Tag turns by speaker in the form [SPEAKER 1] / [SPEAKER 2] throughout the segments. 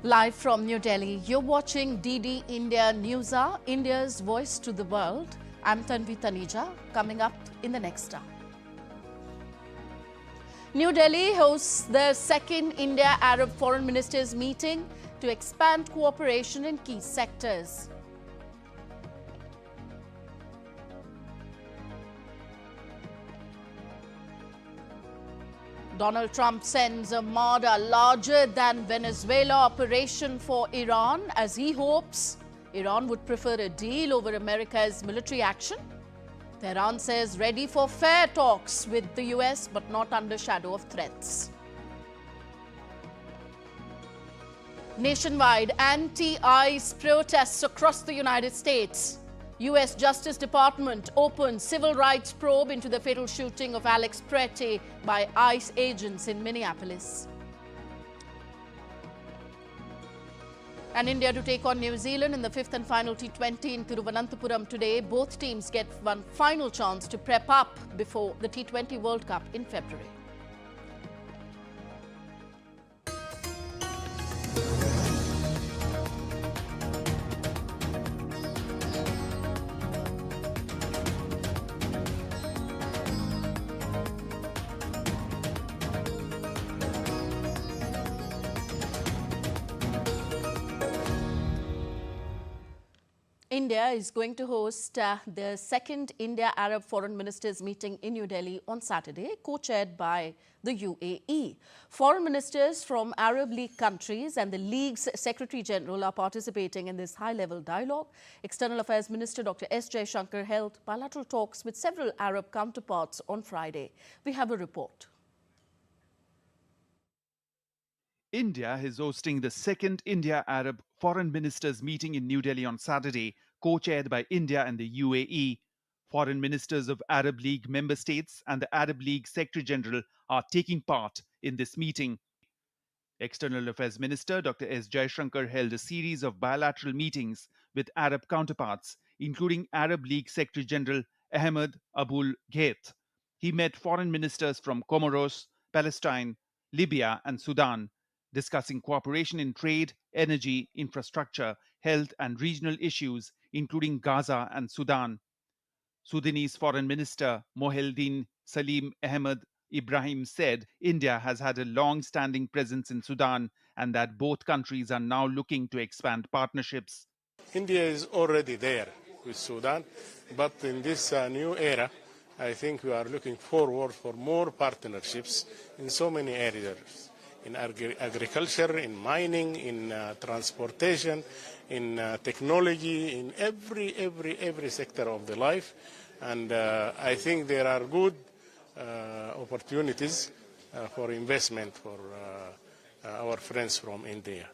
[SPEAKER 1] Live from New Delhi, you're watching DD India News Hour, India's voice to the world. I'm Tanvi Taneja, coming up in the next hour. New Delhi hosts the second India-Arab Foreign Ministers meeting to expand cooperation in key sectors. Donald Trump sends a Armada larger than Venezuela operation for Iran as he hopes Iran would prefer a deal over America's military action. Tehran says ready for fair talks with the US but not under shadow of threats. Nationwide anti-ICE protests across the United States. U.S. Justice Department opens civil rights probe into the fatal shooting of Alex Prete by ICE agents in Minneapolis. And India to take on New Zealand in the fifth and final T20 in Thiruvananthapuram today. Both teams get one final chance to prep up before the T20 World Cup in February. India is going to host the second India-Arab Foreign Ministers meeting in New Delhi on Saturday, co-chaired by the UAE. Foreign ministers from Arab League countries and the League's Secretary General are participating in this high-level dialogue. External Affairs Minister Dr. S. Jaishankar held bilateral talks with several Arab counterparts on Friday. We have a report.
[SPEAKER 2] India is hosting the second India-Arab Foreign Ministers meeting in New Delhi on Saturday, co-chaired by India and the UAE. Foreign ministers of Arab League member states and the Arab League Secretary General are taking part in this meeting. External Affairs Minister Dr. S. Jaishankar held a series of bilateral meetings with Arab counterparts, including Arab League Secretary General Ahmed Abul Gheit. He met foreign ministers from Comoros, Palestine, Libya, and Sudan, discussing cooperation in trade, energy, infrastructure, health, and regional issues, including Gaza and Sudan. Sudanese Foreign Minister Moheldin Salim Ahmed Ibrahim said India has had a long-standing presence in Sudan and that both countries are now looking to expand partnerships.
[SPEAKER 3] India is already there with Sudan, but in this new era, I think we are looking forward for more partnerships in so many areas. In agriculture, in mining, in transportation, in technology, in every sector of the life. And I think there are good opportunities for investment for our friends from India.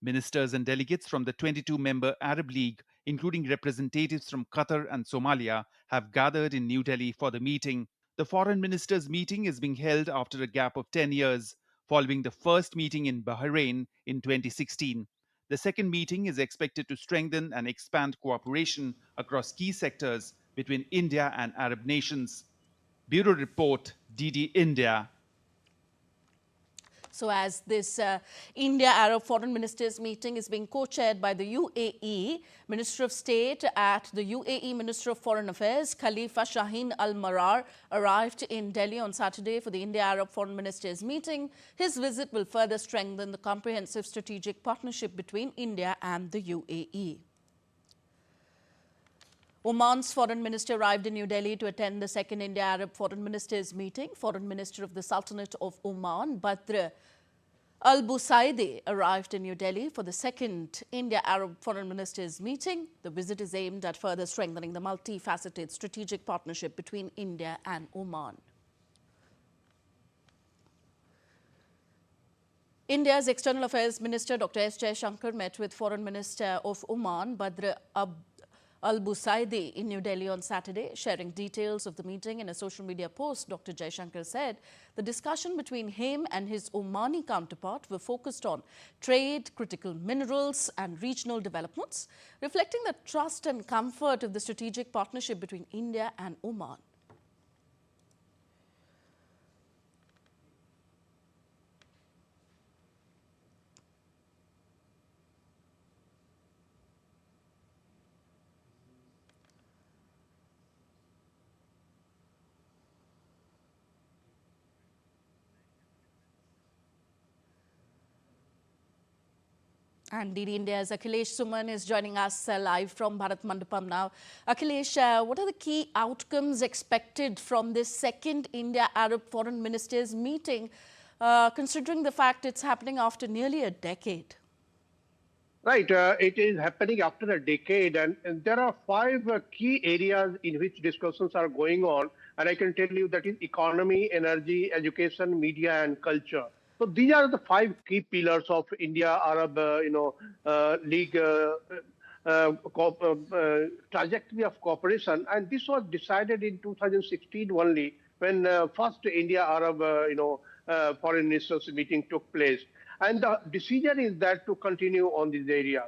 [SPEAKER 2] Ministers and delegates from the 22-member Arab League, including representatives from Qatar and Somalia, have gathered in New Delhi for the meeting. The foreign ministers' meeting is being held after a gap of 10 years. Following the first meeting in Bahrain in 2016. The second meeting is expected to strengthen and expand cooperation across key sectors between India and Arab nations. Bureau Report, DD India.
[SPEAKER 1] So as this India-Arab Foreign Ministers meeting is being co-chaired by the UAE, Minister of State at the UAE Minister of Foreign Affairs, Khalifa Shaheen Al Marar, arrived in Delhi on Saturday for the India-Arab Foreign Ministers meeting. His visit will further strengthen the comprehensive strategic partnership between India and the UAE. Oman's foreign minister arrived in New Delhi to attend the second India-Arab Foreign Ministers meeting. Foreign Minister of the Sultanate of Oman, Badr Al Busaidi, arrived in New Delhi for the second India-Arab Foreign Ministers meeting. The visit is aimed at further strengthening the multifaceted strategic partnership between India and Oman. India's External Affairs Minister Dr. S. Jaishankar met with Foreign Minister of Oman, Badr Al Busaidi, in New Delhi on Saturday. Sharing details of the meeting in a social media post, Dr. Jaishankar said the discussion between him and his Omani counterpart were focused on trade, critical minerals and regional developments, reflecting the trust and comfort of the strategic partnership between India and Oman. And DD India's Akhilesh Suman is joining us live from Bharat Mandapam now. Akhilesh, what are the key outcomes expected from this second India-Arab foreign ministers meeting, considering the fact it's happening after nearly a decade?
[SPEAKER 4] Right, it is happening after a decade, and there are five key areas in which discussions are going on, and I can tell you that is economy, energy, education, media, and culture. So these are the five key pillars of India-Arab, League trajectory of cooperation, and this was decided in 2016 only when first India-Arab, foreign ministers meeting took place. And the decision is that to continue on this area.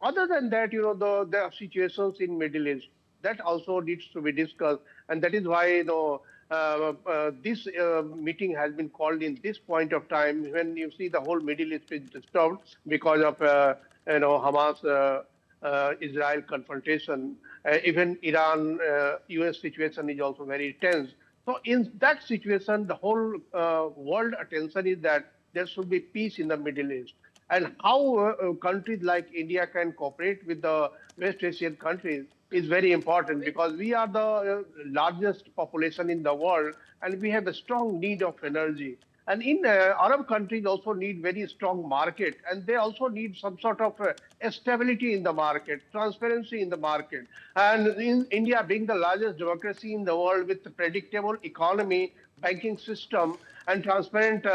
[SPEAKER 4] Other than that, there are situations in Middle East that also needs to be discussed, and that is why this meeting has been called in this point of time when you see the whole Middle East is disturbed because of Hamas. Israel confrontation, even Iran, US situation is also very tense. So in that situation, the whole world attention is that there should be peace in the Middle East. And how countries like India can cooperate with the West Asian countries is very important because we are the largest population in the world and we have a strong need of energy. And in Arab countries also need very strong market, and they also need some sort of stability in the market, transparency in the market. And in India being the largest democracy in the world with a predictable economy, banking system, and transparent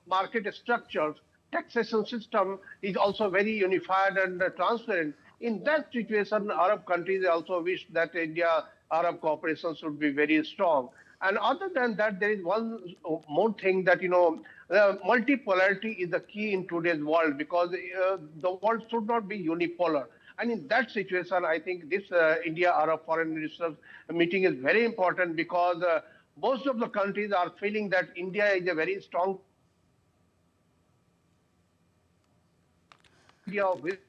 [SPEAKER 4] market structures, taxation system is also very unified and transparent. In that situation, Arab countries also wish that India-Arab cooperation should be very strong. And other than that, there is one more thing that, multipolarity is the key in today's world because the world should not be unipolar. And in that situation, I think this India-Arab foreign ministers meeting is very important because most of the countries are feeling that India is a very strong idea of it.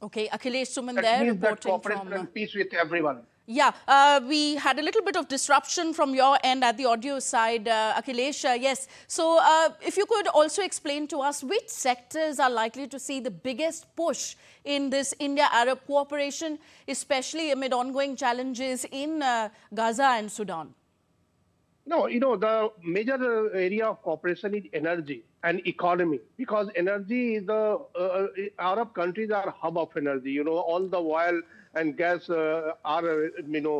[SPEAKER 1] Okay, Akhilesh Suman
[SPEAKER 4] That
[SPEAKER 1] there
[SPEAKER 4] means that
[SPEAKER 1] reporting
[SPEAKER 4] cooperation
[SPEAKER 1] from...
[SPEAKER 4] and peace with everyone.
[SPEAKER 1] Yeah, we had a little bit of disruption from your end at the audio side, Akhilesh. Yes, so if you could also explain to us which sectors are likely to see the biggest push in this India-Arab cooperation, especially amid ongoing challenges in Gaza and Sudan.
[SPEAKER 4] No, the major area of cooperation is energy and economy because energy is the Arab countries are hub of energy. All the oil and gas are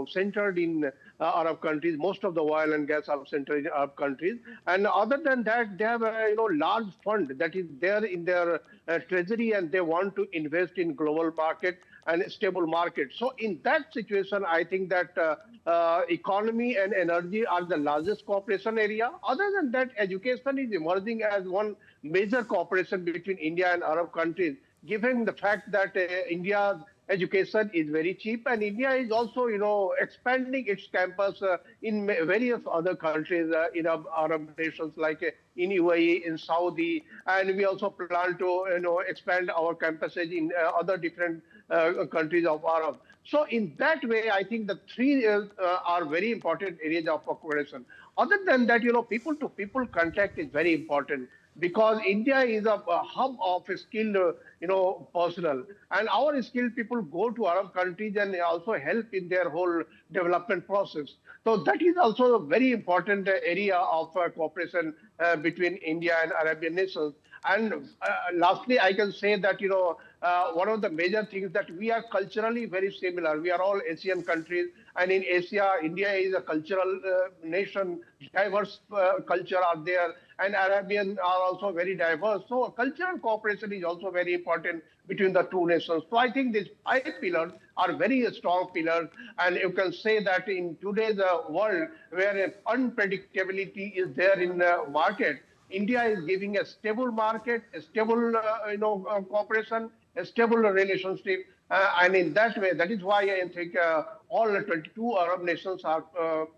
[SPEAKER 4] centered in Arab countries. Most of the oil and gas are centered in Arab countries. And other than that, they have a large fund that is there in their treasury, and they want to invest in global market and stable market. So in that situation, I think that economy and energy are the largest cooperation area. Other than that, education is emerging as one major cooperation between India and Arab countries, given the fact that India's education is very cheap, and India is also, expanding its campus in various other countries in Arab nations like in UAE, in Saudi, and we also plan to, expand our campuses in other different countries of Arab. So in that way, I think the three are very important areas of cooperation. Other than that, people-to-people contact is very important because India is a hub of skilled, personnel, and our skilled people go to Arab countries and also help in their whole development process. So that is also a very important area of cooperation between India and Arabian nations. And lastly, I can say that, one of the major things that we are culturally very similar. We are all Asian countries, and in Asia, India is a cultural nation. Diverse culture are there, and Arabian are also very diverse. So cultural cooperation is also very important between the two nations. So I think these five pillars are very strong pillars, and you can say that in today's world where unpredictability is there in the market, India is giving a stable market, a stable cooperation, a stable relationship, and in that way, that is why I think all 22 Arab nations are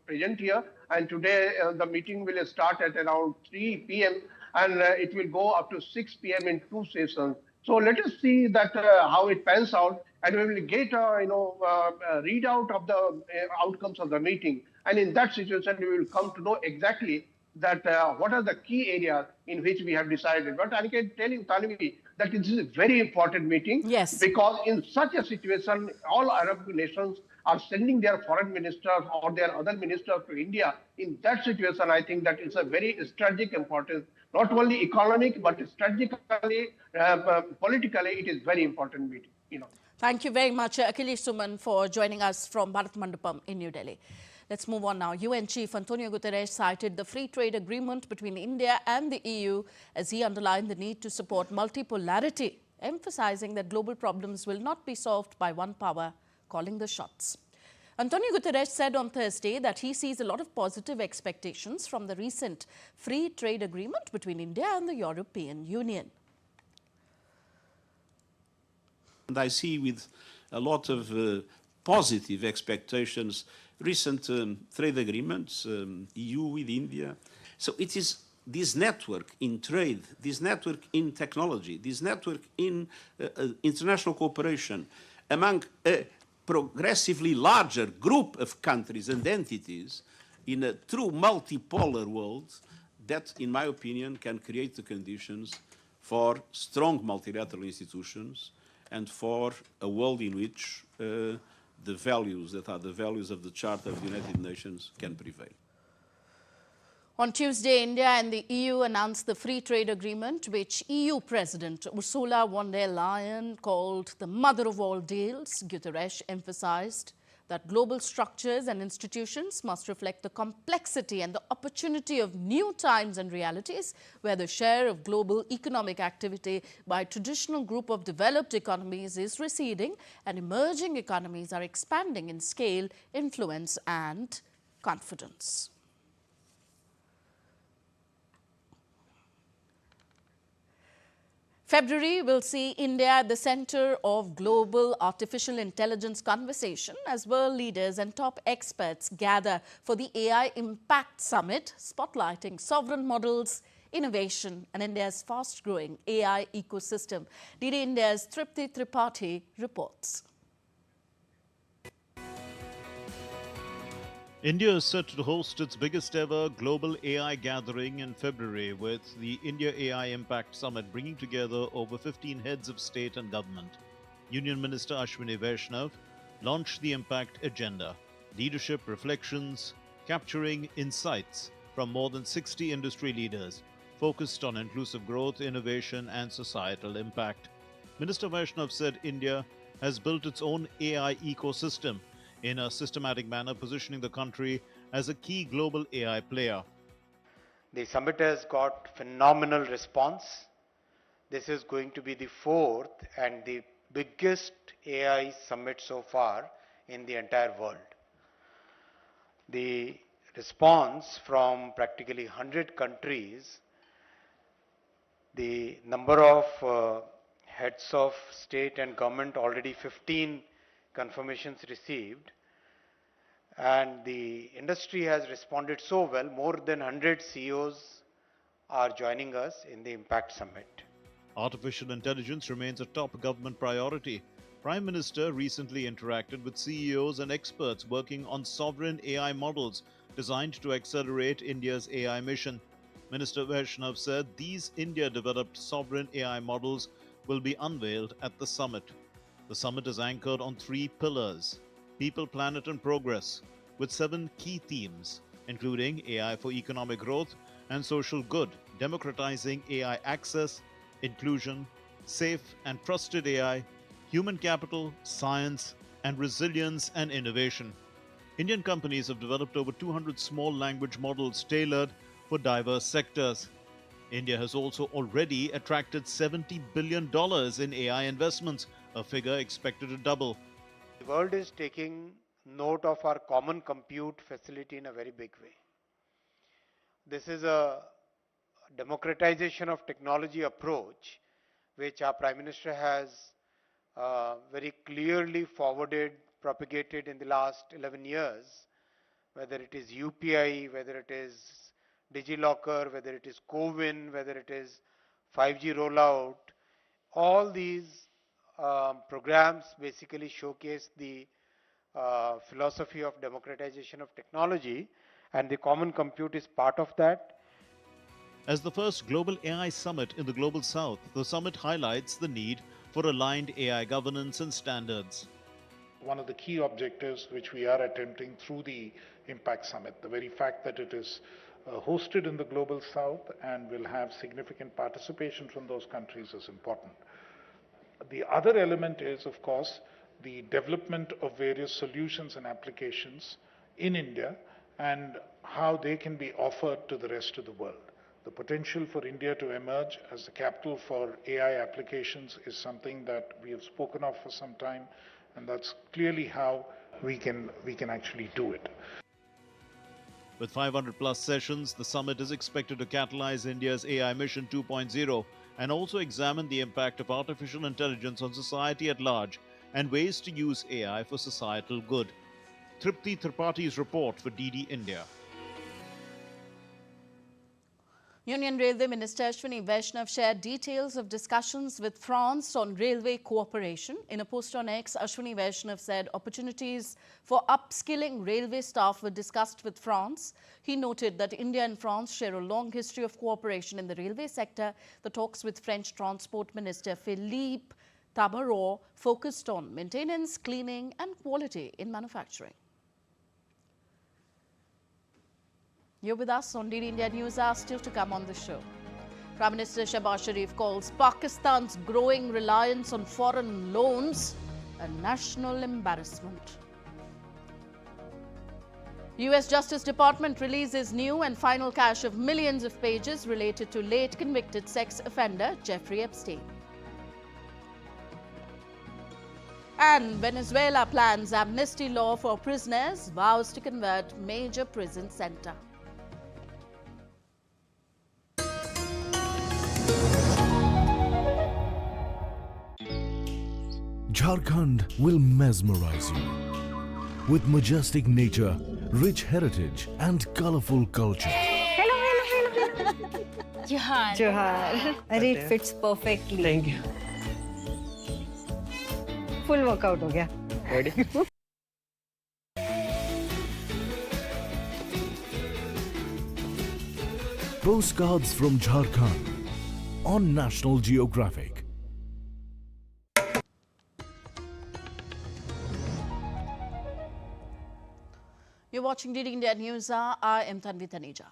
[SPEAKER 4] present here. And today the meeting will start at around 3 p.m. and it will go up to 6 p.m. in two sessions. So let us see that how it pans out, and we will get a readout of the outcomes of the meeting. And in that situation, we will come to know exactly that what are the key areas in which we have decided. But I can tell you, Tanvi, that this is a very important meeting
[SPEAKER 1] Yes.
[SPEAKER 4] because in such a situation, all Arab nations are sending their foreign ministers or their other ministers to India. In that situation, I think that it's a very strategic importance, not only economic, but strategically, politically, it is very important meeting,
[SPEAKER 1] Thank you very much, Akhilesh Suman, for joining us from Bharat Mandapam in New Delhi. Let's move on now. UN Chief Antonio Guterres cited the free trade agreement between India and the EU as he underlined the need to support multipolarity, emphasizing that global problems will not be solved by one power calling the shots. Antonio Guterres said on Thursday that he sees a lot of positive expectations from the recent free trade agreement between India and the European Union.
[SPEAKER 5] And I see with a lot of positive expectations recent trade agreements, EU with India. So it is this network in trade, this network in technology, this network in international cooperation among a progressively larger group of countries and entities in a true multipolar world that, in my opinion, can create the conditions for strong multilateral institutions and for a world in which the values that are the values of the Charter of the United Nations can prevail.
[SPEAKER 1] On Tuesday, India and the EU announced the free trade agreement, which EU President Ursula von der Leyen called the mother of all deals. Guterres emphasized that global structures and institutions must reflect the complexity and the opportunity of new times and realities, where the share of global economic activity by a traditional group of developed economies is receding and emerging economies are expanding in scale, influence and confidence. February will see India at the center of global artificial intelligence conversation as world leaders and top experts gather for the AI Impact Summit, spotlighting sovereign models, innovation and India's fast-growing AI ecosystem. DD India's Tripti Tripathi reports.
[SPEAKER 6] India is set to host its biggest ever global AI gathering in February, with the India AI Impact Summit bringing together over 15 heads of state and government. Union Minister Ashwini Vaishnav launched the Impact Agenda, leadership reflections capturing insights from more than 60 industry leaders, focused on inclusive growth, innovation and societal impact. Minister Vaishnav said India has built its own AI ecosystem in a systematic manner, positioning the country as a key global AI player.
[SPEAKER 7] The summit has got phenomenal response. This is going to be the fourth and the biggest AI summit so far in the entire world. The response from practically 100 countries, the number of heads of state and government, already 15 confirmations received, and the industry has responded so well. More than 100 CEOs are joining us in the Impact Summit.
[SPEAKER 6] Artificial intelligence remains a top government priority. Prime Minister recently interacted with CEOs and experts working on sovereign AI models designed to accelerate India's AI mission. Minister Vaishnav said these India-developed sovereign AI models will be unveiled at the summit. The summit is anchored on 3 pillars: people, planet and progress, with 7 key themes, including AI for economic growth and social good, democratizing AI access, inclusion, safe and trusted AI, human capital, science, and resilience and innovation. Indian companies have developed over 200 small language models tailored for diverse sectors. India has also already attracted $70 billion in AI investments, a figure expected to double.
[SPEAKER 7] The world is taking note of our common compute facility in a very big way. This is a democratization of technology approach which our Prime Minister has very clearly propagated in the last 11 years, whether it is UPI, whether it is DigiLocker, whether it is CoWIN, whether it is 5G rollout. All these programs basically showcase the philosophy of democratization of technology, and the common compute is part of that.
[SPEAKER 6] As the first global AI summit in the Global South, the summit highlights the need for aligned AI governance and standards.
[SPEAKER 8] One of the key objectives which we are attempting through the Impact Summit, the very fact that it is hosted in the Global South and will have significant participation from those countries is important. The other element is, of course, the development of various solutions and applications in India and how they can be offered to the rest of the world. The potential for India to emerge as the capital for AI applications is something that we have spoken of for some time, and that's clearly how we can actually do it.
[SPEAKER 6] With 500 plus sessions, the summit is expected to catalyze India's AI Mission 2.0 and also examine the impact of artificial intelligence on society at large and ways to use AI for societal good. Tripti Tripaঠি's report for DD India.
[SPEAKER 1] Union Railway Minister Ashwini Vaishnav shared details of discussions with France on railway cooperation. In a post on X, Ashwini Vaishnav said opportunities for upskilling railway staff were discussed with France. He noted that India and France share a long history of cooperation in the railway sector. The talks with French Transport Minister Philippe Tabarot focused on maintenance, cleaning and quality in manufacturing. You're with us on DD India News Hour, still to come on the show. Prime Minister Shehbaz Sharif calls Pakistan's growing reliance on foreign loans a national embarrassment. US Justice Department releases new and final cache of millions of pages related to late convicted sex offender Jeffrey Epstein. And Venezuela plans amnesty law for prisoners, vows to convert major prison center.
[SPEAKER 9] Jharkhand will mesmerize you with majestic nature, rich heritage and colorful culture.
[SPEAKER 10] Hello. Johar. It fits perfectly.
[SPEAKER 11] Thank you.
[SPEAKER 10] Full workout ho gaya.
[SPEAKER 11] Ready?
[SPEAKER 9] Postcards from Jharkhand on National Geographic.
[SPEAKER 1] You're watching DD India News Hour. I am Tanvi Taneja.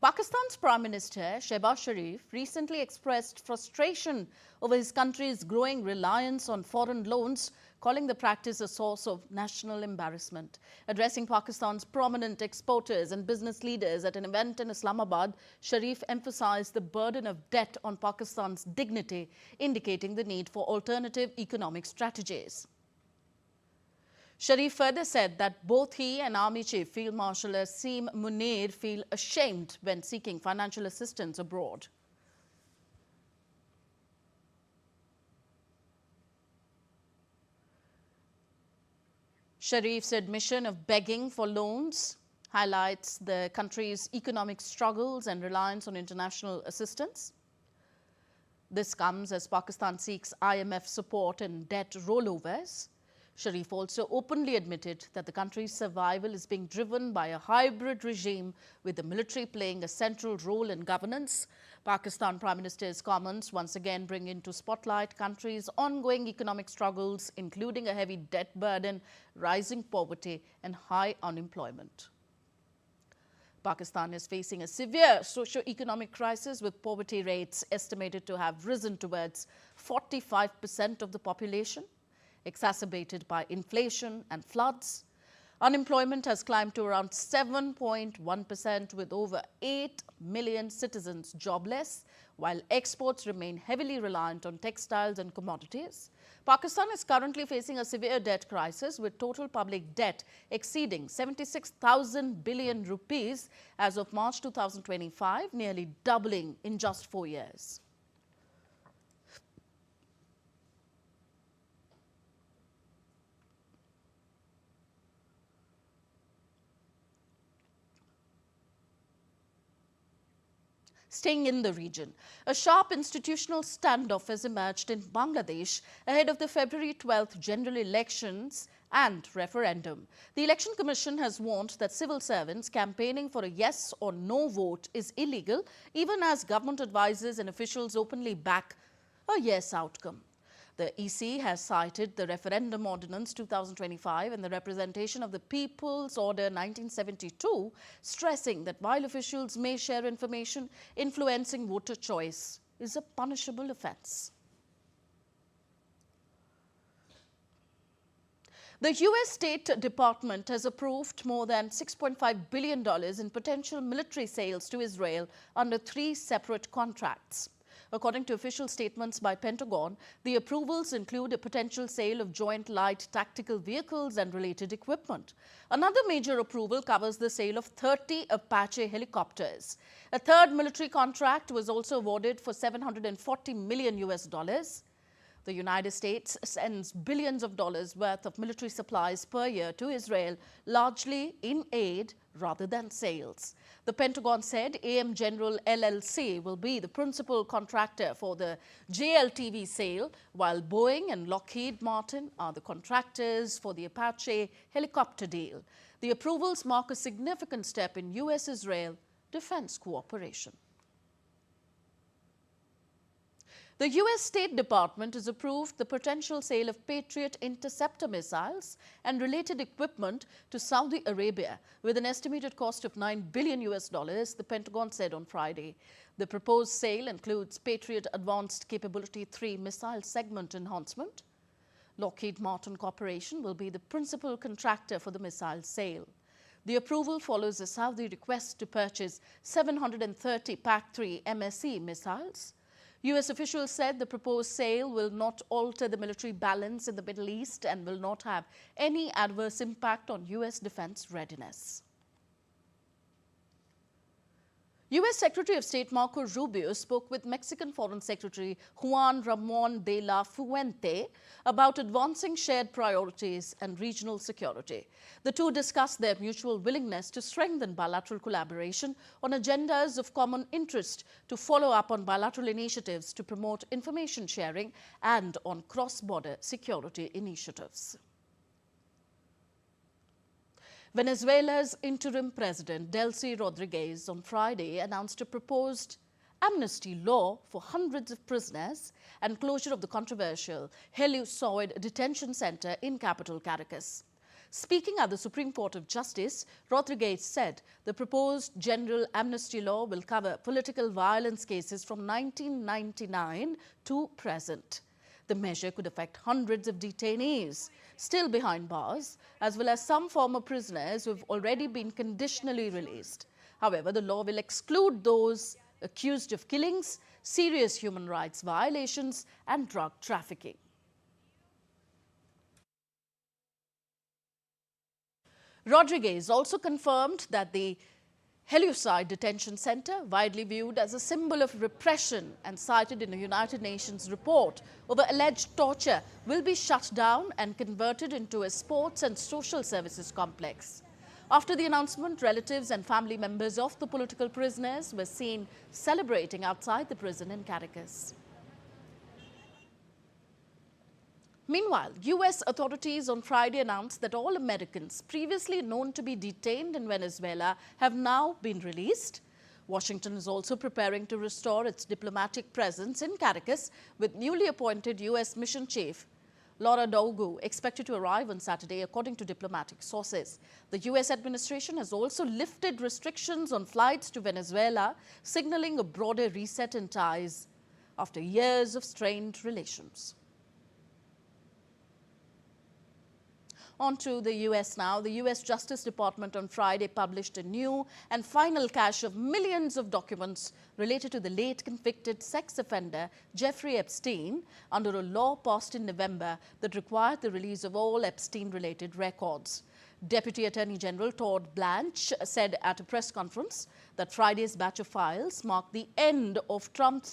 [SPEAKER 1] Pakistan's Prime Minister Shehbaz Sharif recently expressed frustration over his country's growing reliance on foreign loans, calling the practice a source of national embarrassment. Addressing Pakistan's prominent exporters and business leaders at an event in Islamabad, Sharif emphasized the burden of debt on Pakistan's dignity, indicating the need for alternative economic strategies. Sharif further said that both he and Army Chief Field Marshal Asim Munir feel ashamed when seeking financial assistance abroad. Sharif's admission of begging for loans highlights the country's economic struggles and reliance on international assistance. This comes as Pakistan seeks IMF support and debt rollovers. Sharif also openly admitted that the country's survival is being driven by a hybrid regime with the military playing a central role in governance. Pakistan Prime Minister's comments once again bring into spotlight country's ongoing economic struggles, including a heavy debt burden, rising poverty and high unemployment. Pakistan is facing a severe socio-economic crisis with poverty rates estimated to have risen towards 45% of the population, exacerbated by inflation and floods. Unemployment has climbed to around 7.1% with over 8 million citizens jobless, while exports remain heavily reliant on textiles and commodities. Pakistan is currently facing a severe debt crisis with total public debt exceeding 76,000 billion rupees as of March 2025, nearly doubling in just 4 years. Staying in the region, a sharp institutional standoff has emerged in Bangladesh ahead of the February 12th general elections and referendum. The Election Commission has warned that civil servants campaigning for a yes or no vote is illegal, even as government advisors and officials openly back a yes outcome. The EC has cited the Referendum Ordinance 2025 and the Representation of the People's Order 1972, stressing that while officials may share information, influencing voter choice is a punishable offence. The U.S. State Department has approved more than $6.5 billion in potential military sales to Israel under 3 separate contracts. According to official statements by Pentagon, the approvals include a potential sale of joint light tactical vehicles and related equipment. Another major approval covers the sale of 30 Apache helicopters. A third military contract was also awarded for $740 million US. The United States sends billions of dollars worth of military supplies per year to Israel, largely in aid rather than sales. The Pentagon said AM General LLC will be the principal contractor for the JLTV sale, while Boeing and Lockheed Martin are the contractors for the Apache helicopter deal. The approvals mark a significant step in U.S.-Israel defense cooperation. The U.S. State Department has approved the potential sale of Patriot interceptor missiles and related equipment to Saudi Arabia with an estimated cost of $9 billion US, the Pentagon said on Friday. The proposed sale includes Patriot Advanced Capability 3 missile segment enhancement. Lockheed Martin Corporation will be the principal contractor for the missile sale. The approval follows a Saudi request to purchase 730 PAC-3 MSE missiles. U.S. officials said the proposed sale will not alter the military balance in the Middle East and will not have any adverse impact on U.S. defense readiness. U.S. Secretary of State Marco Rubio spoke with Mexican Foreign Secretary Juan Ramon de la Fuente about advancing shared priorities and regional security. The two discussed their mutual willingness to strengthen bilateral collaboration on agendas of common interest, to follow up on bilateral initiatives to promote information sharing, and on cross-border security initiatives. Venezuela's interim president, Delcy Rodriguez, on Friday announced a proposed amnesty law for hundreds of prisoners and closure of the controversial Helioside detention center in capital Caracas. Speaking at the Supreme Court of Justice, Rodriguez said the proposed general amnesty law will cover political violence cases from 1999 to present. The measure could affect hundreds of detainees still behind bars, as well as some former prisoners who have already been conditionally released. However, the law will exclude those accused of killings, serious human rights violations, and drug trafficking. Rodriguez also confirmed that the Helioside detention center, widely viewed as a symbol of repression and cited in a United Nations report over alleged torture, will be shut down and converted into a sports and social services complex. After the announcement, relatives and family members of the political prisoners were seen celebrating outside the prison in Caracas. Meanwhile, U.S. authorities on Friday announced that all Americans previously known to be detained in Venezuela have now been released. Washington is also preparing to restore its diplomatic presence in Caracas, with newly appointed U.S. mission chief Laura Dogu expected to arrive on Saturday, according to diplomatic sources. The U.S. administration has also lifted restrictions on flights to Venezuela, signaling a broader reset in ties after years of strained relations. On to the U.S. now. The U.S. Justice Department on Friday published a new and final cache of millions of documents related to the late convicted sex offender Jeffrey Epstein under a law passed in November that required the release of all Epstein-related records. Deputy Attorney General Todd Blanche said at a press conference that Friday's batch of files marked the end of Trump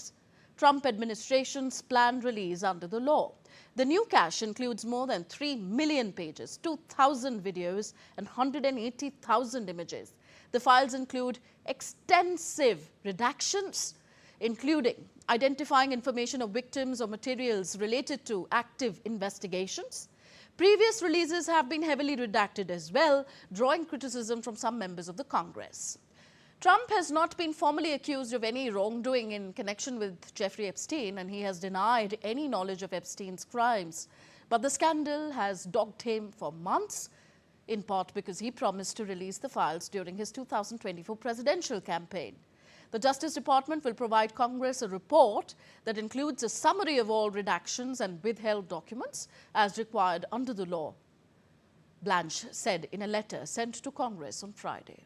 [SPEAKER 1] administration's planned release under the law. The new cache includes more than 3 million pages, 2,000 videos, and 180,000 images. The files include extensive redactions, including identifying information of victims or materials related to active investigations. Previous releases have been heavily redacted as well, drawing criticism from some members of the Congress. Trump has not been formally accused of any wrongdoing in connection with Jeffrey Epstein, and he has denied any knowledge of Epstein's crimes. But the scandal has dogged him for months, in part because he promised to release the files during his 2024 presidential campaign. The Justice Department will provide Congress a report that includes a summary of all redactions and withheld documents as required under the law, Blanche said in a letter sent to Congress on Friday.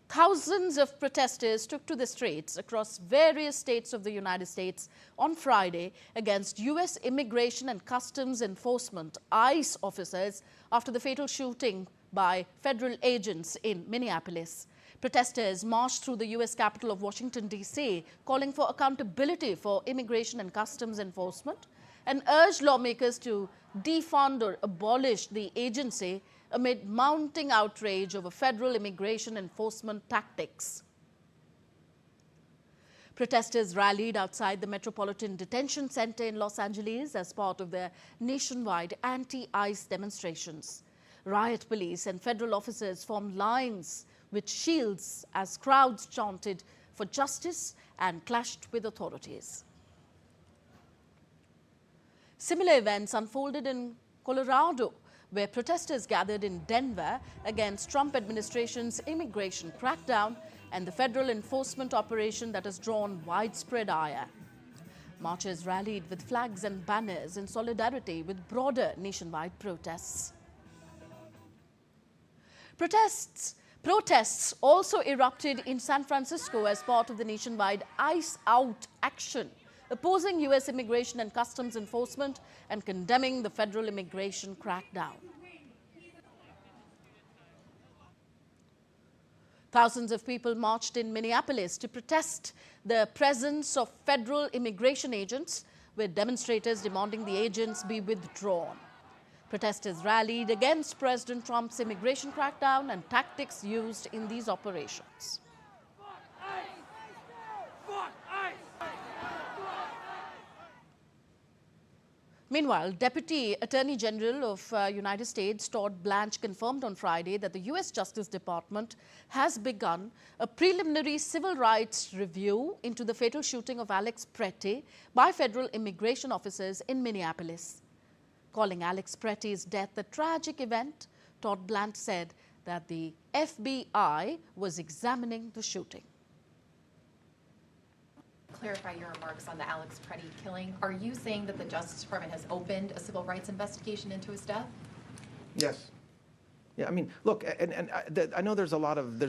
[SPEAKER 1] Thousands of protesters took to the streets across various states of the United States on Friday against U.S. Immigration and Customs Enforcement (ICE) officers after the fatal shooting by federal agents in Minneapolis. Protesters marched through the U.S. capital of Washington, D.C., calling for accountability for immigration and customs enforcement and urged lawmakers to defund or abolish the agency amid mounting outrage over federal immigration enforcement tactics. Protesters rallied outside the Metropolitan Detention Center in Los Angeles as part of their nationwide anti-ICE demonstrations. Riot police and federal officers formed lines with shields as crowds chanted for justice and clashed with authorities. Similar events unfolded in Colorado, where protesters gathered in Denver against Trump administration's immigration crackdown and the federal enforcement operation that has drawn widespread ire. Marchers rallied with flags and banners in solidarity with broader nationwide protests. Protests also erupted in San Francisco as part of the nationwide ICE Out action, opposing U.S. immigration and customs enforcement and condemning the federal immigration crackdown. Thousands of people marched in Minneapolis to protest the presence of federal immigration agents, with demonstrators demanding the agents be withdrawn. Protesters rallied against President Trump's immigration crackdown and tactics used in these operations. Meanwhile, Deputy Attorney General of United States Todd Blanche confirmed on Friday that the U.S. Justice Department has begun a preliminary civil rights review into the fatal shooting of Alex Pretty by federal immigration officers in Minneapolis. Calling Alex Pretty's death a tragic event, Todd Blanche said that the FBI was examining the shooting.
[SPEAKER 11] Clarify your remarks on the Alex Pretty killing. Are you saying that the Justice Department has opened a civil rights investigation into his death?
[SPEAKER 12] Yes. Yeah, I mean, look, I know there's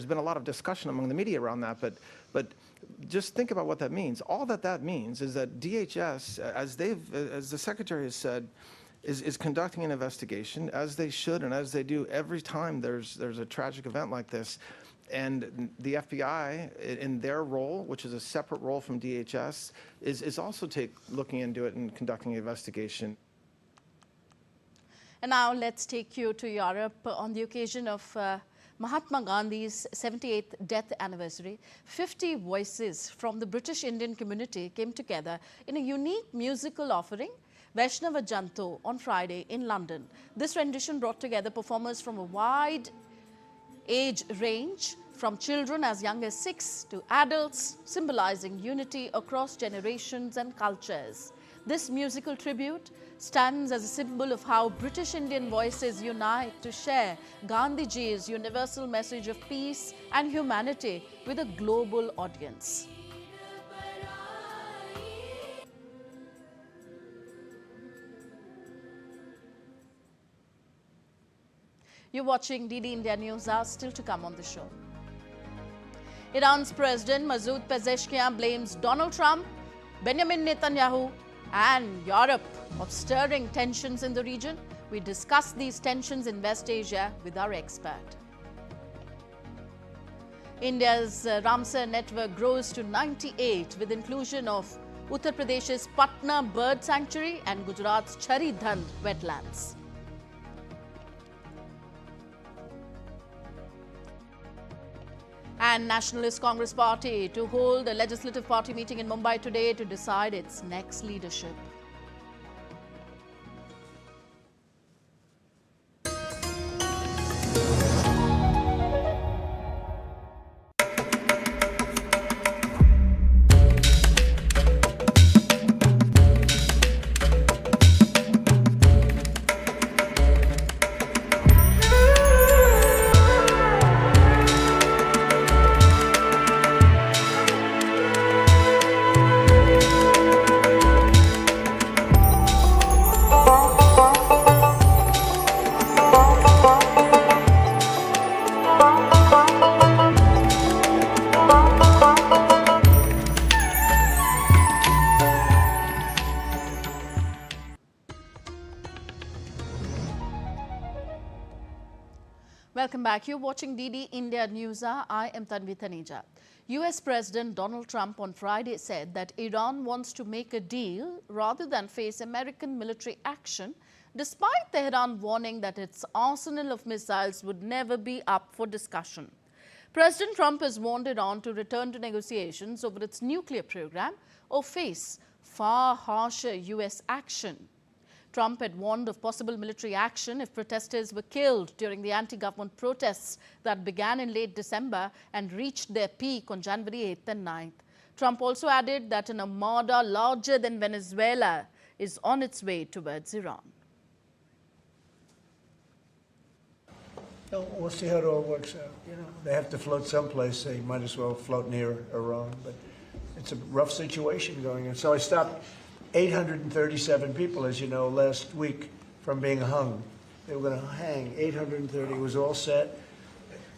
[SPEAKER 12] been a lot of discussion among the media around that, but just think about what that means. All that means is that DHS, as the Secretary has said, is conducting an investigation, as they should and as they do every time there's a tragic event like this. And the FBI, in their role, which is a separate role from DHS, is also looking into it and conducting an investigation.
[SPEAKER 1] And now let's take you to Europe. On the occasion of Mahatma Gandhi's 78th death anniversary, 50 voices from the British Indian community came together in a unique musical offering, Vaishnava Janto, on Friday in London. This rendition brought together performers from a wide age range, from children as young as 6 to adults, symbolizing unity across generations and cultures. This musical tribute stands as a symbol of how British Indian voices unite to share Gandhiji's universal message of peace and humanity with a global audience. You're watching DD India News. Are still to come on the show. Iran's President Masoud Pezeshkian blames Donald Trump, Benjamin Netanyahu and Europe of stirring tensions in the region. We discuss these tensions in West Asia with our expert. India's Ramsar network grows to 98 with inclusion of Uttar Pradesh's Patna Bird Sanctuary and Gujarat's Charidhand wetlands. And Nationalist Congress Party to hold a legislative party meeting in Mumbai today to decide its next leadership. Welcome back. You're watching DD India News. I am Tanvi Taneja. US President Donald Trump on Friday said that Iran wants to make a deal rather than face American military action, despite Tehran warning that its arsenal of missiles would never be up for discussion. President Trump has warned Iran to return to negotiations over its nuclear program or face far harsher US action. Trump had warned of possible military action if protesters were killed during the anti-government protests that began in late December and reached their peak on January 8th and 9th. Trump also added that an armada larger than Venezuela is on its way towards Iran.
[SPEAKER 13] No, we'll see how it all works out. You know, they have to float someplace. They might as well float near Iran. But it's a rough situation going on. So I stopped 837 people, as you know, last week from being hung. They were going to hang 830. It was all set.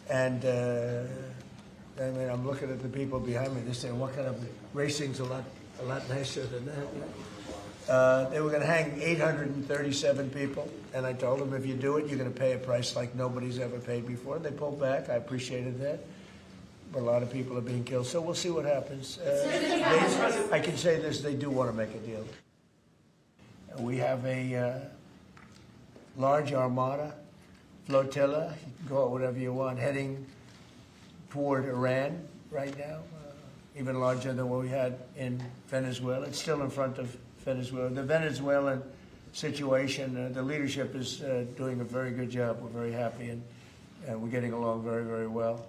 [SPEAKER 13] And I mean, I'm looking at the people behind me. They're saying, what kind of racing's a lot nicer than that? They were going to hang 837 people. And I told them, if you do it, you're going to pay a price like nobody's ever paid before. They pulled back. I appreciated that. But a lot of people are being killed. So we'll see what happens. I can say this, they do want to make a deal. We have a large armada, flotilla, you can call it whatever you want, heading toward Iran right now, even larger than what we had in Venezuela. It's still in front of Venezuela. The Venezuelan situation, the leadership is doing a very good job. We're very happy, and we're getting along very, very well.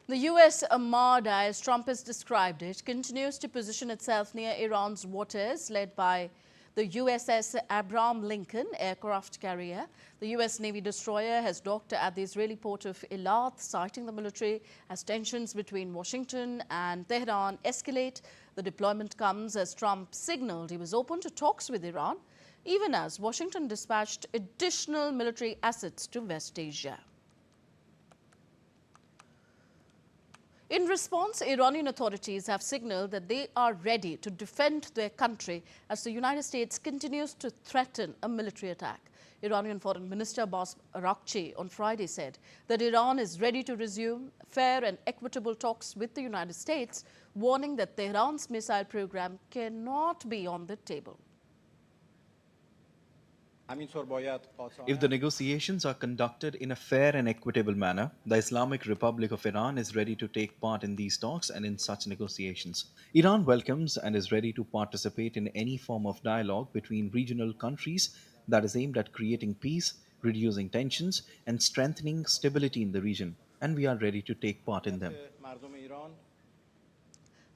[SPEAKER 1] The US Armada, as Trump has described it, continues to position itself near Iran's waters, led by the USS Abraham Lincoln aircraft carrier. The US Navy destroyer has docked at the Israeli port of Eilat, citing the military as tensions between Washington and Tehran escalate. The deployment comes as Trump signaled he was open to talks with Iran, even as Washington dispatched additional military assets to West Asia. In response, Iranian authorities have signaled that they are ready to defend their country as the United States continues to threaten a military attack. Iranian Foreign Minister Abbas Araghchi on Friday said that Iran is ready to resume fair and equitable talks with the United States, warning that Tehran's missile program cannot be on the table.
[SPEAKER 14] If the negotiations are conducted in a fair and equitable manner, the Islamic Republic of Iran is ready to take part in these talks and in such negotiations. Iran welcomes and is ready to participate in any form of dialogue between regional countries that is aimed at creating peace, reducing tensions, and strengthening stability in the region, and we are ready to take part in them.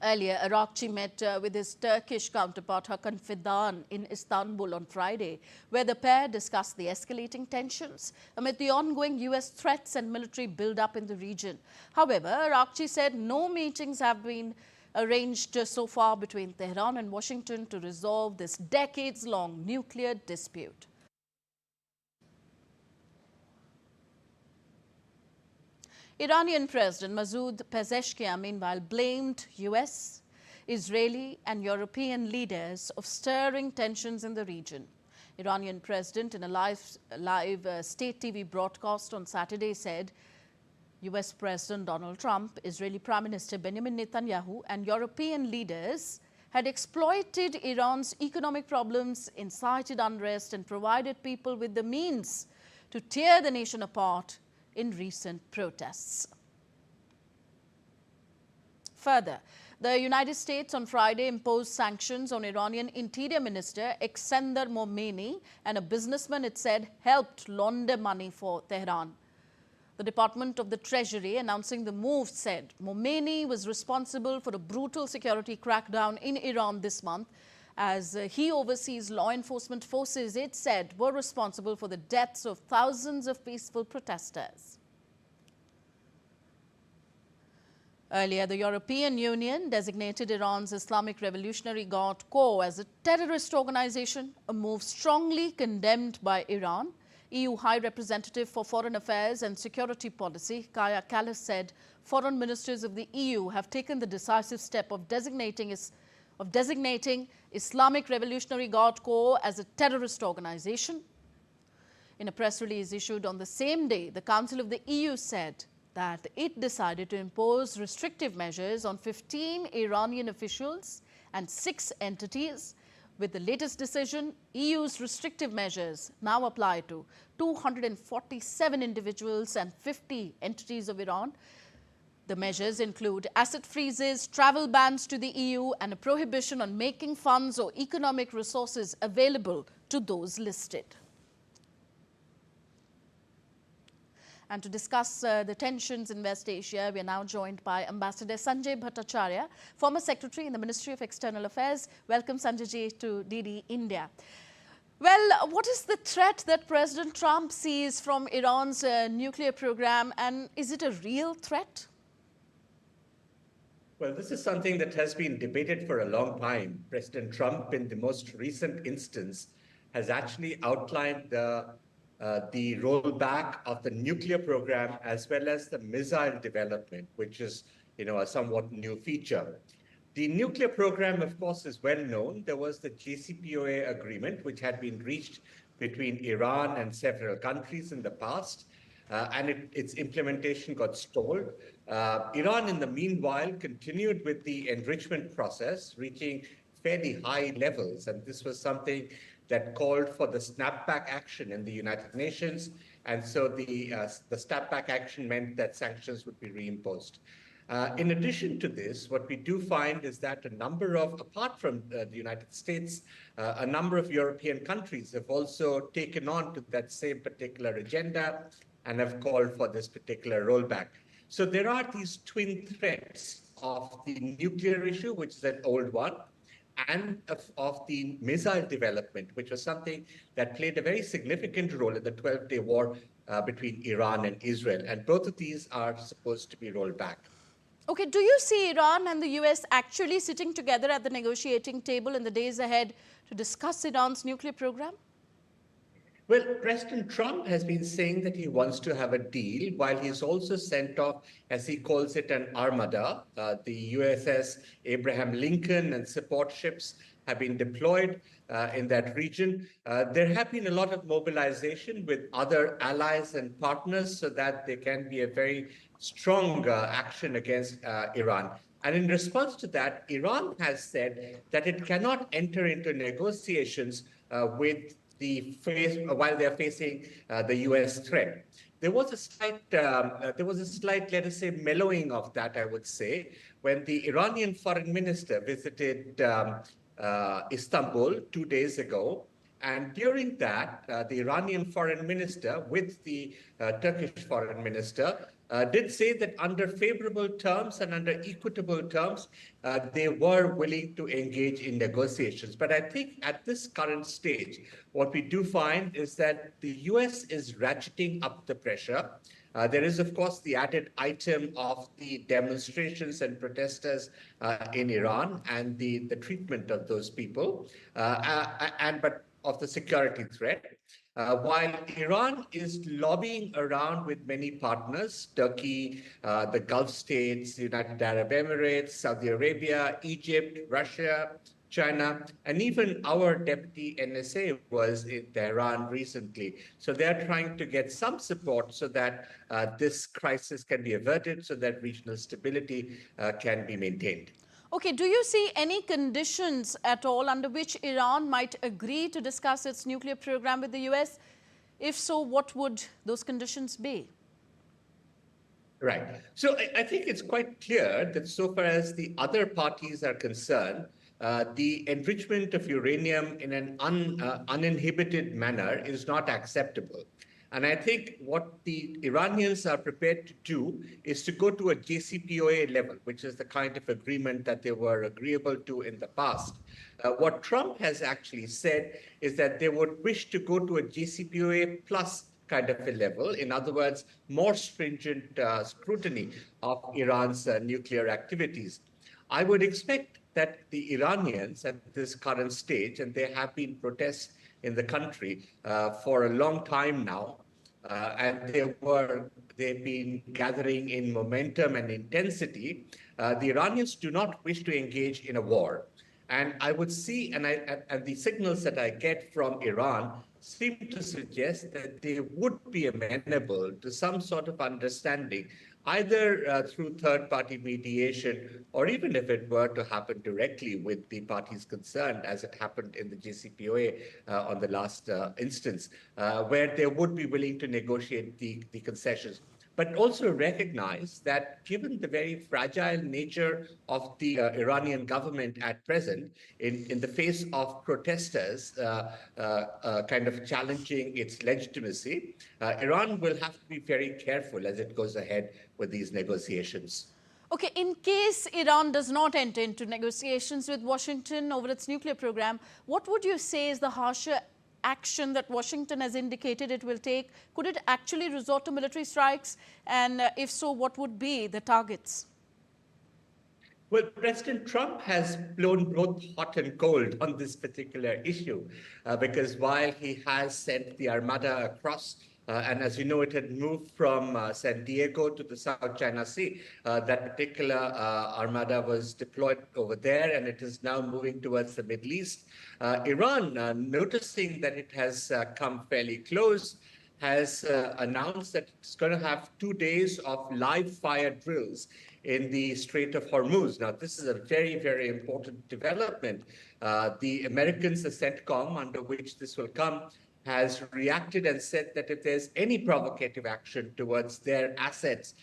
[SPEAKER 1] Earlier, Araghchi met with his Turkish counterpart Hakan Fidan in Istanbul on Friday, where the pair discussed the escalating tensions amid the ongoing US threats and military build-up in the region. However, Araghchi said no meetings have been arranged so far between Tehran and Washington to resolve this decades-long nuclear dispute. Iranian President Masoud Pezeshkian, meanwhile, blamed US, Israeli and European leaders of stirring tensions in the region. Iranian President, in a live state TV broadcast on Saturday, said US President Donald Trump, Israeli Prime Minister Benjamin Netanyahu and European leaders had exploited Iran's economic problems, incited unrest and provided people with the means to tear the nation apart in recent protests. Further, the United States on Friday imposed sanctions on Iranian Interior Minister Eksender Momeni and a businessman it said helped launder money for Tehran. The Department of the Treasury announcing the move said Momeni was responsible for a brutal security crackdown in Iran this month, as he oversees law enforcement forces it said were responsible for the deaths of thousands of peaceful protesters. Earlier, the European Union designated Iran's Islamic Revolutionary Guard Corps as a terrorist organization, a move strongly condemned by Iran. EU High Representative for Foreign Affairs and Security Policy, Kaja Kallas, said foreign ministers of the EU have taken the decisive step of designating Islamic Revolutionary Guard Corps as a terrorist organization. In a press release issued on the same day, the Council of the EU said that it decided to impose restrictive measures on 15 Iranian officials and 6 entities. With the latest decision, EU's restrictive measures now apply to 247 individuals and 50 entities of Iran. The measures include asset freezes, travel bans to the EU, and a prohibition on making funds or economic resources available to those listed. And to discuss the tensions in West Asia, we are now joined by Ambassador Sanjay Bhattacharya, former Secretary in the Ministry of External Affairs. Welcome, Sanjay ji, to DD India. Well, what is the threat that President Trump sees from Iran's nuclear program, and is it a real threat?
[SPEAKER 15] Well, this is something that has been debated for a long time. President Trump, in the most recent instance, has actually outlined the rollback of the nuclear program as well as the missile development, which is, a somewhat new feature. The nuclear program, of course, is well known. There was the JCPOA agreement, which had been reached between Iran and several countries in the past, and its implementation got stalled. Iran, in the meanwhile, continued with the enrichment process, reaching fairly high levels, and this was something that called for the snapback action in the United Nations, and so the snapback action meant that sanctions would be reimposed. In addition to this, what we do find is that a number of, apart from the United States, a number of European countries have also taken on to that same particular agenda and have called for this particular rollback. So there are these twin threats of the nuclear issue, which is an old one, and of the missile development, which was something that played a very significant role in the 12-day war between Iran and Israel. And both of these are supposed to be rolled back.
[SPEAKER 1] Okay, do you see Iran and the US actually sitting together at the negotiating table in the days ahead to discuss Iran's nuclear program?
[SPEAKER 15] Well, President Trump has been saying that he wants to have a deal, while he's also sent off, as he calls it, an armada. The USS Abraham Lincoln and support ships have been deployed in that region. There have been a lot of mobilization with other allies and partners so that there can be a very strong action against Iran. And in response to that, Iran has said that it cannot enter into negotiations with while they're facing the U.S. threat. There was a slight, let us say, mellowing of that, I would say, when the Iranian foreign minister visited Istanbul 2 days ago. And during that, the Iranian foreign minister with the Turkish foreign minister did say that under favorable terms and under equitable terms, they were willing to engage in negotiations. But I think at this current stage, what we do find is that the US is ratcheting up the pressure. There is, of course, the added item of the demonstrations and protesters in Iran and the treatment of those people, but of the security threat. While Iran is lobbying around with many partners, Turkey, the Gulf states, the United Arab Emirates, Saudi Arabia, Egypt, Russia, China, and even our deputy NSA was in Tehran recently. So they're trying to get some support so that this crisis can be averted, so that regional stability can be maintained.
[SPEAKER 1] Okay, do you see any conditions at all under which Iran might agree to discuss its nuclear program with the US? If so, what would those conditions be?
[SPEAKER 15] Right. So I think it's quite clear that so far as the other parties are concerned, the enrichment of uranium in an uninhibited manner is not acceptable. And I think what the Iranians are prepared to do is to go to a JCPOA level, which is the kind of agreement that they were agreeable to in the past. What Trump has actually said is that they would wish to go to a JCPOA plus kind of a level. In other words, more stringent scrutiny of Iran's nuclear activities. I would expect that the Iranians at this current stage, and there have been protests in the country for a long time now, and they've been gathering in momentum and intensity. The Iranians do not wish to engage in a war. And I would see, and the signals that I get from Iran seem to suggest that they would be amenable to some sort of understanding, either through third-party mediation, or even if it were to happen directly with the parties concerned, as it happened in the JCPOA on the last instance, where they would be willing to negotiate the concessions. But also recognize that given the very fragile nature of the Iranian government at present, in the face of protesters kind of challenging its legitimacy, Iran will have to be very careful as it goes ahead with these negotiations.
[SPEAKER 1] Okay, in case Iran does not enter into negotiations with Washington over its nuclear program, what would you say is the harsher action that Washington has indicated it will take? Could it actually resort to military strikes? And if so, what would be the targets?
[SPEAKER 15] Well, President Trump has blown both hot and cold on this particular issue because while he has sent the Armada across, and as you know, it had moved from San Diego to the South China Sea. That particular Armada was deployed over there, and it is now moving towards the Middle East. Iran, noticing that it has come fairly close, has announced that it's going to have 2 days of live fire drills in the Strait of Hormuz. Now, this is a very, very important development. The Americans, the CENTCOM, under which this will come, has reacted and said that if there's any provocative action towards their assets,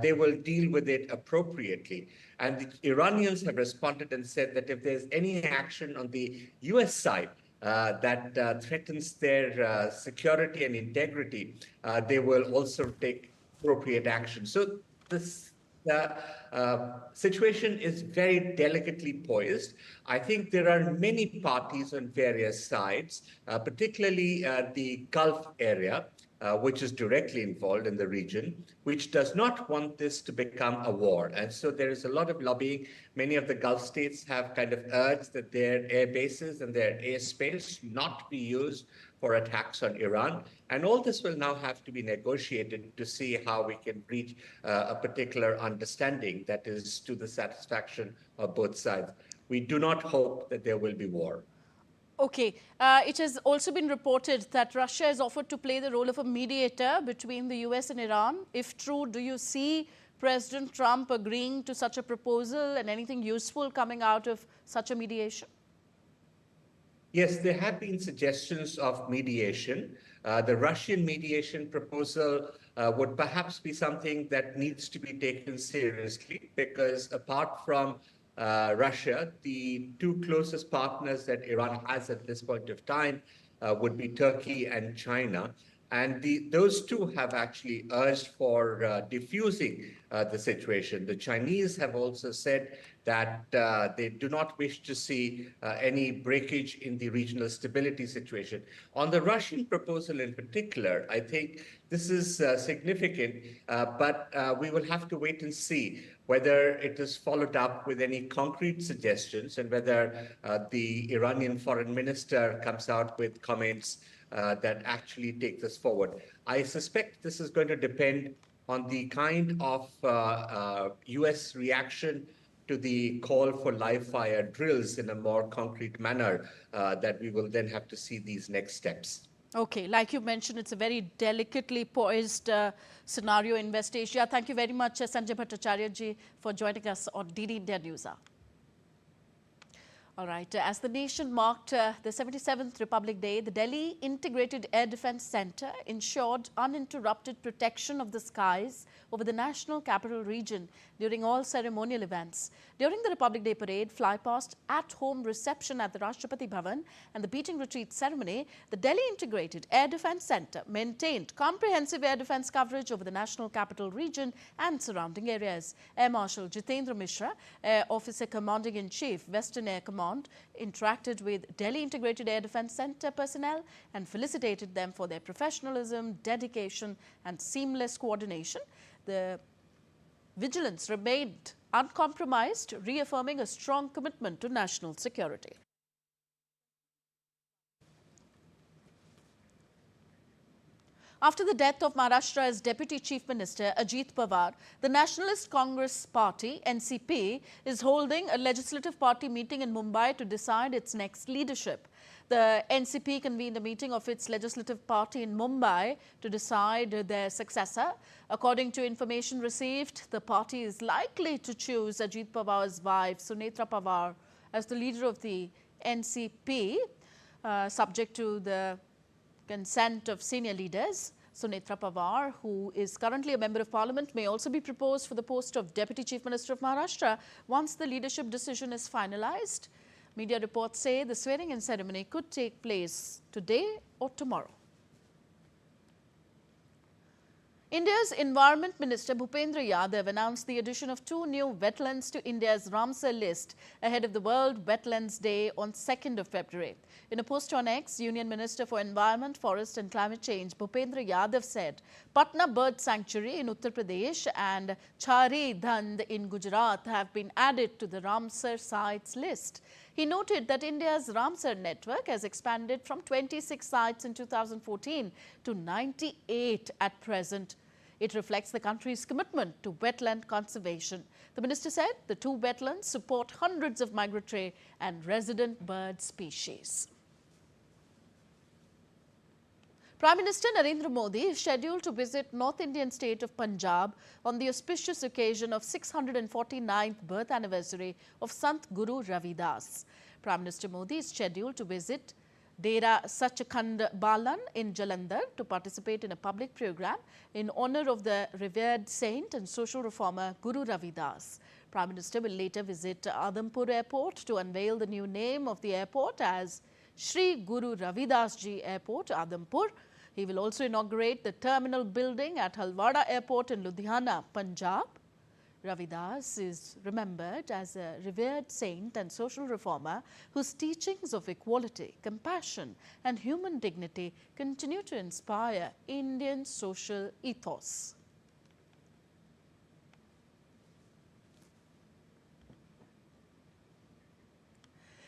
[SPEAKER 15] they will deal with it appropriately. And the Iranians have responded and said that if there's any action on the US side that threatens their security and integrity, they will also take appropriate action. So this situation is very delicately poised. I think there are many parties on various sides, particularly the Gulf area, which is directly involved in the region, which does not want this to become a war. And so there is a lot of lobbying. Many of the Gulf states have kind of urged that their air bases and their airspace not be used for attacks on Iran. And all this will now have to be negotiated to see how we can reach a particular understanding that is to the satisfaction of both sides. We do not hope that there will be war.
[SPEAKER 1] Okay. It has also been reported that Russia has offered to play the role of a mediator between the US and Iran. If true, do you see President Trump agreeing to such a proposal and anything useful coming out of such a mediation?
[SPEAKER 15] Yes, there have been suggestions of mediation. The Russian mediation proposal would perhaps be something that needs to be taken seriously because apart from Russia, the two closest partners that Iran has at this point of time would be Turkey and China. And those two have actually urged for diffusing the situation. The Chinese have also said that they do not wish to see any breakage in the regional stability situation. On the Russian proposal in particular, I think this is significant, but we will have to wait and see whether it is followed up with any concrete suggestions and whether the Iranian foreign minister comes out with comments that actually take this forward. I suspect this is going to depend on the kind of US reaction to the call for live fire drills in a more concrete manner that we will then have to see these next steps.
[SPEAKER 1] Okay, like you mentioned, it's a very delicately poised scenario in West Asia. Thank you very much, Sanjay Bhattacharya ji, for joining us on DD India News Hour. All right. As the nation marked the 77th Republic Day, the Delhi Integrated Air Defence Centre ensured uninterrupted protection of the skies over the national capital region during all ceremonial events. During the Republic Day parade, flypast, at-home reception at the Rashtrapati Bhavan and the beating retreat ceremony, the Delhi Integrated Air Defence Centre maintained comprehensive air defence coverage over the national capital region and surrounding areas. Air Marshal Jitendra Mishra, Air Officer Commanding-in-Chief, Western Air Command, interacted with Delhi Integrated Air Defence Centre personnel and felicitated them for their professionalism, dedication and seamless coordination. The vigilance remained uncompromised, reaffirming a strong commitment to national security. After the death of Maharashtra's Deputy Chief Minister Ajit Pawar, the Nationalist Congress Party, NCP, is holding a legislative party meeting in Mumbai to decide its next leadership. The NCP convened a meeting of its legislative party in Mumbai to decide their successor. According to information received, the party is likely to choose Ajit Pawar's wife, Sunetra Pawar, as the leader of the NCP, subject to the consent of senior leaders. Sunetra Pawar, who is currently a member of parliament, may also be proposed for the post of Deputy Chief Minister of Maharashtra once the leadership decision is finalized. Media reports say the swearing-in ceremony could take place today or tomorrow. India's Environment Minister Bhupendra Yadav announced the addition of 2 new wetlands to India's Ramsar list ahead of the World Wetlands Day on 2nd of February. In a post on X, Union Minister for Environment, Forest and Climate Change Bhupendra Yadav said Patna Bird Sanctuary in Uttar Pradesh and Chari Dhand in Gujarat have been added to the Ramsar sites list. He noted that India's Ramsar network has expanded from 26 sites in 2014 to 98 at present. It reflects the country's commitment to wetland conservation. The minister said the 2 wetlands support hundreds of migratory and resident bird species. Prime Minister Narendra Modi is scheduled to visit North Indian state of Punjab on the auspicious occasion of 649th birth anniversary of Sant Guru Ravidas. Prime Minister Modi is scheduled to visit Dera Sachkhand Balan in Jalandhar to participate in a public program in honor of the revered saint and social reformer Guru Ravidas. Prime Minister will later visit Adampur Airport to unveil the new name of the airport as Shri Guru Ravidas Ji Airport, Adampur. He will also inaugurate the terminal building at Halwada Airport in Ludhiana, Punjab. Ravidas is remembered as a revered saint and social reformer whose teachings of equality, compassion and human dignity continue to inspire Indian social ethos.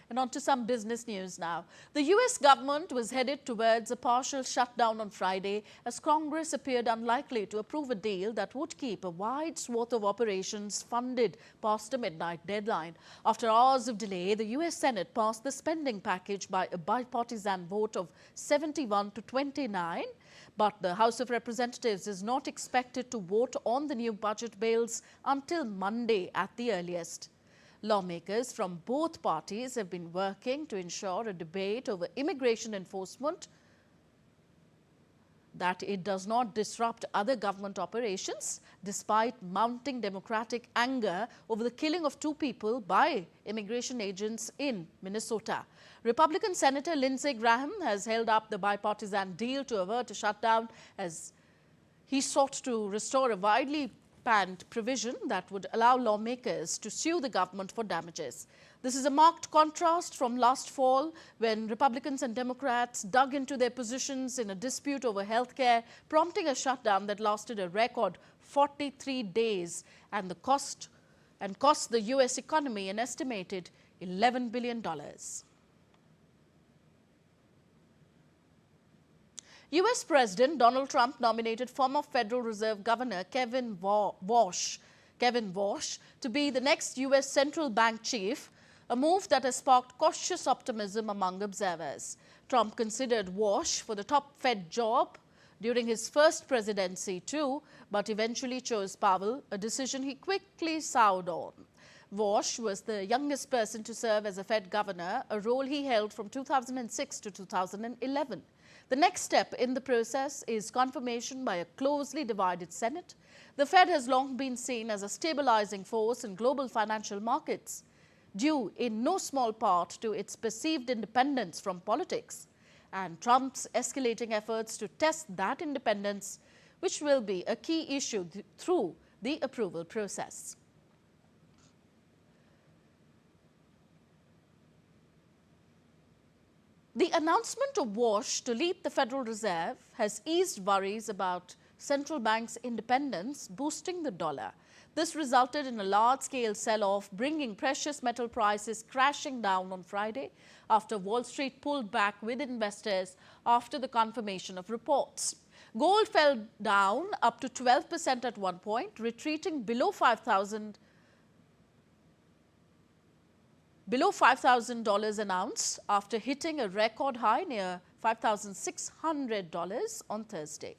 [SPEAKER 1] And on to some business news now. The US government was headed towards a partial shutdown on Friday as Congress appeared unlikely to approve a deal that would keep a wide swath of operations funded past a midnight deadline. After hours of delay, the US Senate passed the spending package by a bipartisan vote of 71 to 29. But the House of Representatives is not expected to vote on the new budget bills until Monday at the earliest. Lawmakers from both parties have been working to ensure a debate over immigration enforcement, that it does not disrupt other government operations, despite mounting Democratic anger over the killing of 2 people by immigration agents in Minnesota. Republican Senator Lindsey Graham has held up the bipartisan deal to avert a shutdown as he sought to restore a widely panned provision that would allow lawmakers to sue the government for damages. This is a marked contrast from last fall when Republicans and Democrats dug into their positions in a dispute over health care, prompting a shutdown that lasted a record 43 days and cost the US economy an estimated $11 billion. US President Donald Trump nominated former Federal Reserve Governor Kevin Walsh to be the next US central bank chief, a move that has sparked cautious optimism among observers. Trump considered Walsh for the top Fed job during his first presidency too, but eventually chose Powell, a decision he quickly soured on. Walsh was the youngest person to serve as a Fed governor, a role he held from 2006 to 2011. The next step in the process is confirmation by a closely divided Senate. The Fed has long been seen as a stabilizing force in global financial markets, due in no small part to its perceived independence from politics and Trump's escalating efforts to test that independence, which will be a key issue through the approval process. The announcement of Walsh to lead the Federal Reserve has eased worries about central banks' independence, boosting the dollar. This resulted in a large-scale sell-off, bringing precious metal prices crashing down on Friday after Wall Street pulled back with investors after the confirmation of reports. Gold fell down up to 12% at one point, retreating below $5,000 an ounce after hitting a record high near $5,600 on Thursday.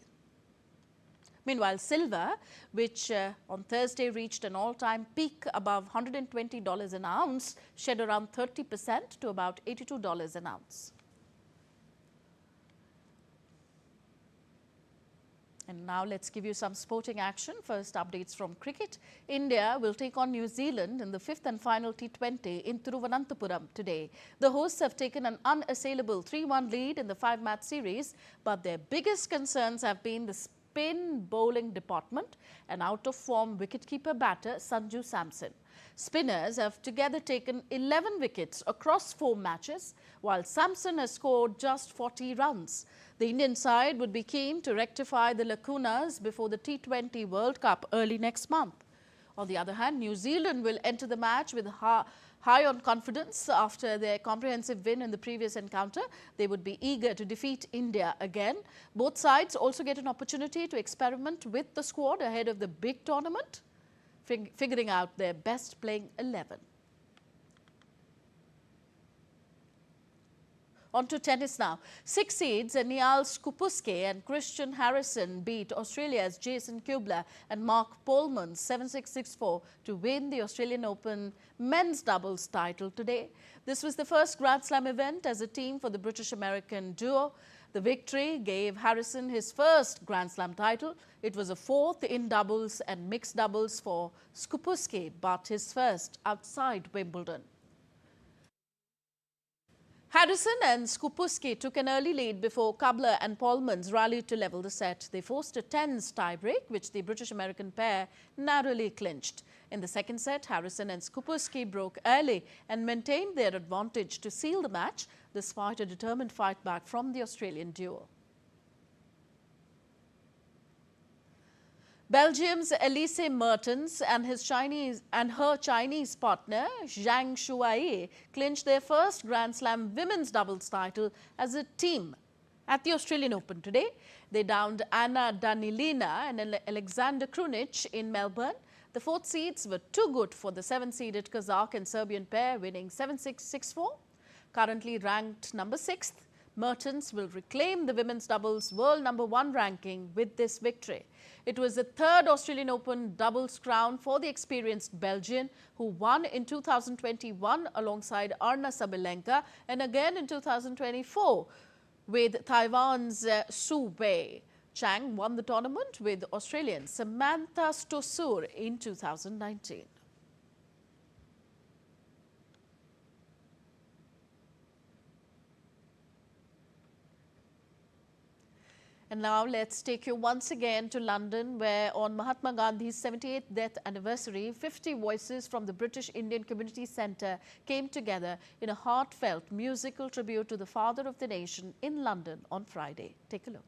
[SPEAKER 1] Meanwhile, silver, which on Thursday reached an all-time peak above $120 an ounce, shed around 30% to about $82 an ounce. And now let's give you some sporting action. First, updates from cricket. India will take on New Zealand in the fifth and final T20 in Thiruvananthapuram today. The hosts have taken an unassailable 3-1 lead in the 5-match series, but their biggest concerns have been the spin bowling department and out-of-form wicketkeeper batter Sanju Samson. Spinners have together taken 11 wickets across 4 matches, while Samson has scored just 40 runs. The Indian side would be keen to rectify the lacunas before the T20 World Cup early next month. On the other hand, New Zealand will enter the match with high on confidence after their comprehensive win in the previous encounter. They would be eager to defeat India again. Both sides also get an opportunity to experiment with the squad ahead of the big tournament, figuring out their best playing 11. On to tennis now. 6 seeds Niall Skupusky and Christian Harrison beat Australia's Jason Kubler and Mark Polman 7-6, 6-4 to win the Australian Open men's doubles title today. This was the first Grand Slam event as a team for the British-American duo. The victory gave Harrison his first Grand Slam title. It was a 4th in doubles and mixed doubles for Skupusky, but his first outside Wimbledon. Harrison and Skupusky took an early lead before Kubler and Polmans rallied to level the set. They forced a tense tiebreak, which the British-American pair narrowly clinched. In the second set, Harrison and Skupusky broke early and maintained their advantage to seal the match, despite a determined fight back from the Australian duo. Belgium's Elise Mertens and her Chinese partner Zhang Shuai clinched their first Grand Slam women's doubles title as a team at the Australian Open today. They downed Anna Danilina and Alexander Krunic in Melbourne. The 4th seeds were too good for the 7-seeded Kazakh and Serbian pair, winning 7-6, 6-4. Currently ranked number 6th, Mertens will reclaim the women's doubles world number 1 ranking with this victory. It was the 3rd Australian Open doubles crown for the experienced Belgian, who won in 2021 alongside Arna Sabalenka and again in 2024 with Taiwan's Su Wei. Chang won the tournament with Australian Samantha Stosur in 2019. And now let's take you once again to London, where on Mahatma Gandhi's 78th death anniversary, 50 voices from the British Indian Community Centre came together in a heartfelt musical tribute to the father of the nation in London on Friday. Take a look.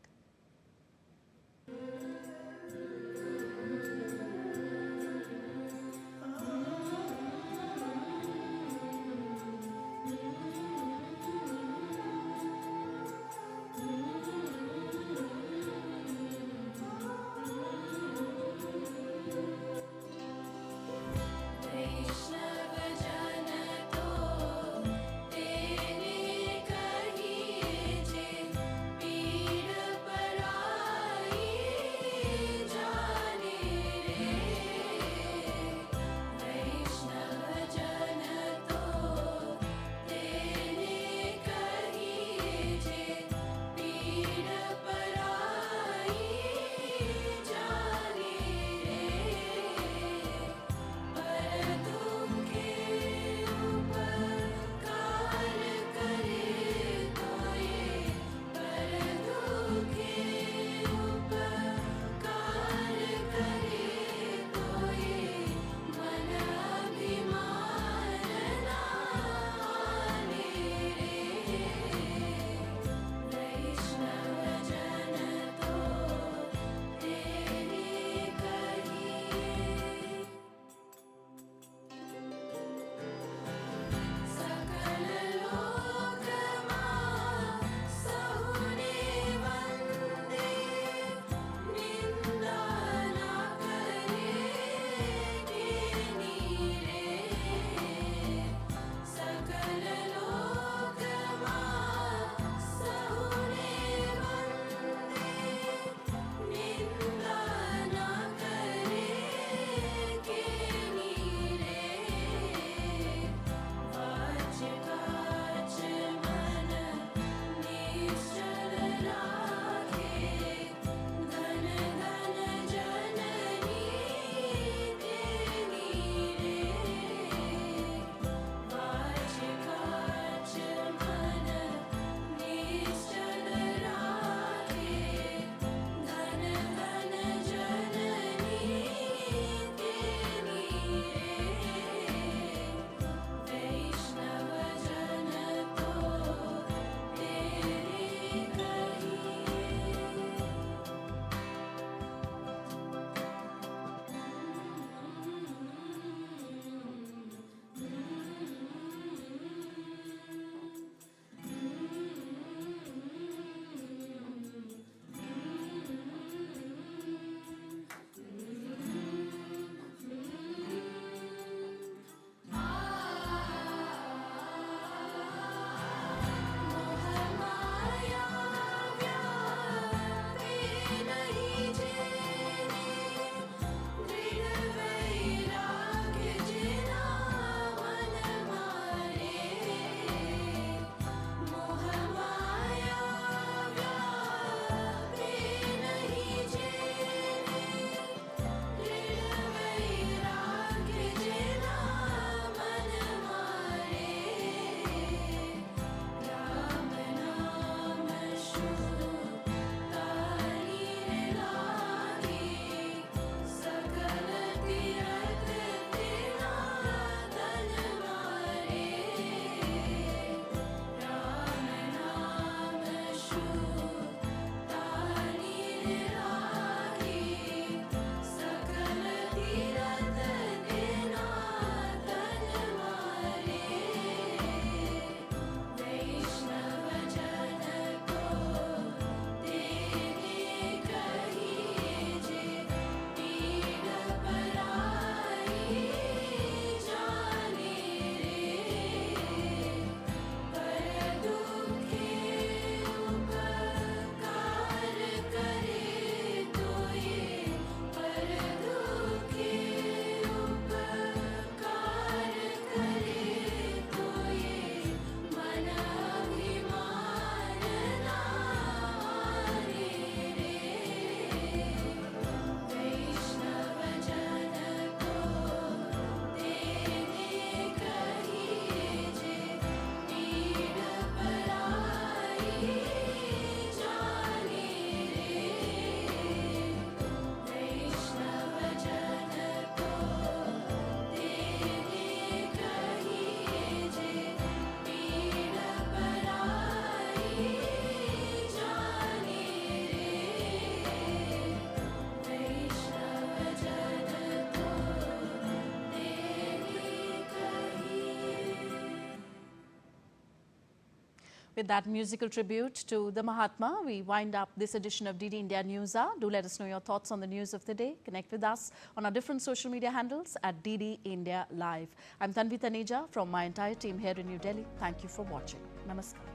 [SPEAKER 1] With that musical tribute to the Mahatma, we wind up this edition of DD India News Hour. Do let us know your thoughts on the news of the day. Connect with us on our different social media handles at DD India Live. I'm Tanvi Taneja from my entire team here in New Delhi. Thank you for watching. Namaskar.